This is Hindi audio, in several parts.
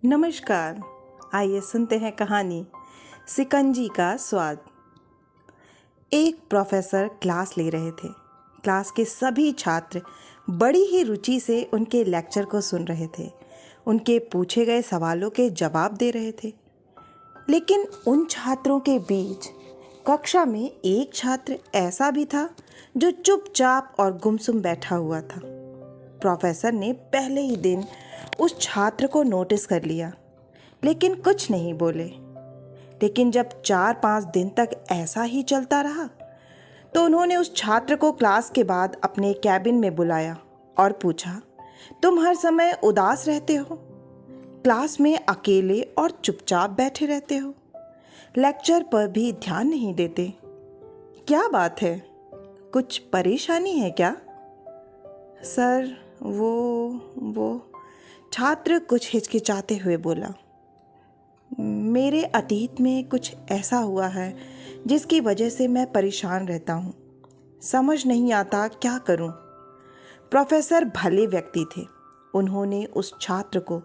नमस्कार। आइए सुनते हैं कहानी शिकंजी का स्वाद। एक प्रोफेसर क्लास ले रहे थे। क्लास के सभी छात्र बड़ी ही रुचि से उनके लेक्चर को सुन रहे थे। उनके पूछे गए सवालों के जवाब दे रहे थे। लेकिन उन छात्रों के बीच कक्षा में एक छात्र ऐसा भी था जो चुपचाप और गुमसुम बैठा हुआ था। प्रोफेसर ने पहले ही दिन उस छात्र को नोटिस कर लिया, लेकिन कुछ नहीं बोले। लेकिन जब 4-5 दिन तक ऐसा ही चलता रहा तो उन्होंने उस छात्र को क्लास के बाद अपने कैबिन में बुलाया और पूछा, तुम हर समय उदास रहते हो, क्लास में अकेले और चुपचाप बैठे रहते हो, लेक्चर पर भी ध्यान नहीं देते, क्या बात है? कुछ परेशानी है क्या? सर वो छात्र कुछ हिचकिचाते हुए बोला, मेरे अतीत में कुछ ऐसा हुआ है जिसकी वजह से मैं परेशान रहता हूँ। समझ नहीं आता क्या करूँ। प्रोफेसर भले व्यक्ति थे। उन्होंने उस छात्र को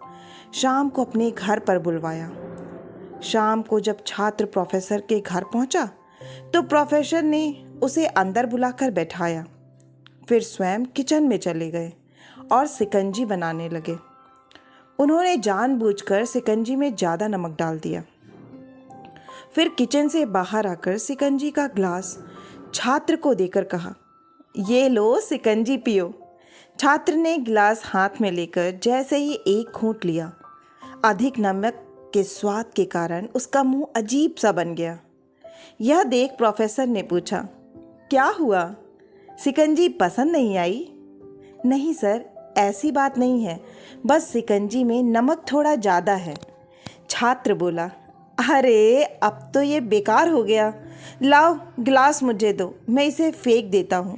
शाम को अपने घर पर बुलवाया। शाम को जब छात्र प्रोफेसर के घर पहुँचा तो प्रोफेसर ने उसे अंदर बुलाकर बैठाया। फिर स्वयं किचन में चले गए और शिकंजी बनाने लगे। उन्होंने जानबूझकर शिकंजी में ज़्यादा नमक डाल दिया। फिर किचन से बाहर आकर शिकंजी का ग्लास छात्र को देकर कहा, ये लो शिकंजी पियो। छात्र ने गिलास हाथ में लेकर जैसे ही एक घूंट लिया, अधिक नमक के स्वाद के कारण उसका मुंह अजीब सा बन गया। यह देख प्रोफेसर ने पूछा, क्या हुआ? शिकंजी पसंद नहीं आई? नहीं सर, ऐसी बात नहीं है, बस शिकंजी में नमक थोड़ा ज़्यादा है। छात्र बोला, अरे अब तो ये बेकार हो गया, लाओ गिलास मुझे दो, मैं इसे फेंक देता हूँ।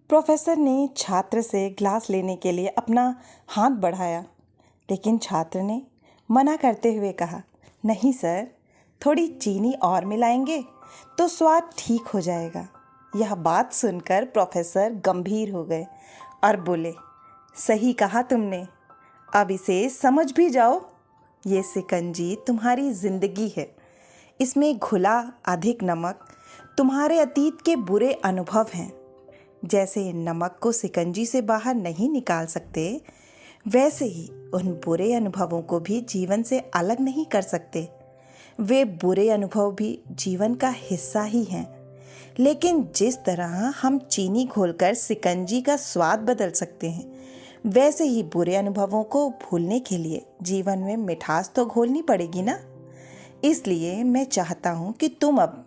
प्रोफेसर ने छात्र से गिलास लेने के लिए अपना हाथ बढ़ाया, लेकिन छात्र ने मना करते हुए कहा, नहीं सर, थोड़ी चीनी और मिलाएंगे तो स्वाद ठीक हो जाएगा। यह बात सुनकर प्रोफेसर गंभीर हो गए और बोले, सही कहा तुमने, अब इसे समझ भी जाओ। ये शिकंजी तुम्हारी ज़िंदगी है। इसमें घुला अधिक नमक तुम्हारे अतीत के बुरे अनुभव हैं। जैसे नमक को शिकंजी से बाहर नहीं निकाल सकते, वैसे ही उन बुरे अनुभवों को भी जीवन से अलग नहीं कर सकते। वे बुरे अनुभव भी जीवन का हिस्सा ही हैं। लेकिन जिस तरह हम चीनी घोलकर शिकंजी का स्वाद बदल सकते हैं, वैसे ही बुरे अनुभवों को भूलने के लिए जीवन में मिठास तो घोलनी पड़ेगी ना। इसलिए मैं चाहता हूँ कि तुम अब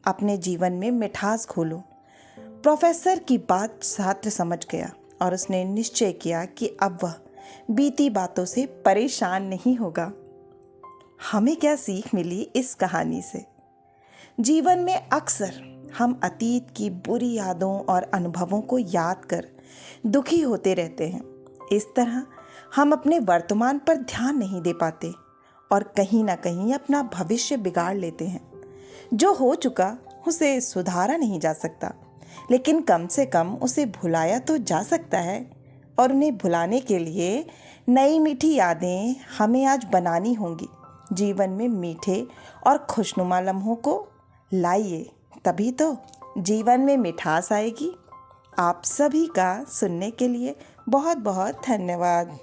अपने जीवन में मिठास घोलो। प्रोफेसर की बात छात्र समझ गया और उसने निश्चय किया कि अब वह बीती बातों से परेशान नहीं होगा। हमें क्या सीख मिली इस कहानी से? जीवन में अक्सर हम अतीत की बुरी यादों और अनुभवों को याद कर दुखी होते रहते हैं। इस तरह हम अपने वर्तमान पर ध्यान नहीं दे पाते और कहीं ना कहीं अपना भविष्य बिगाड़ लेते हैं। जो हो चुका उसे सुधारा नहीं जा सकता, लेकिन कम से कम उसे भुलाया तो जा सकता है। और उन्हें भुलाने के लिए नई मीठी यादें हमें आज बनानी होंगी। जीवन में मीठे और खुशनुमा लम्हों को लाइए, तभी तो जीवन में मिठास आएगी। आप सभी का सुनने के लिए बहुत बहुत धन्यवाद।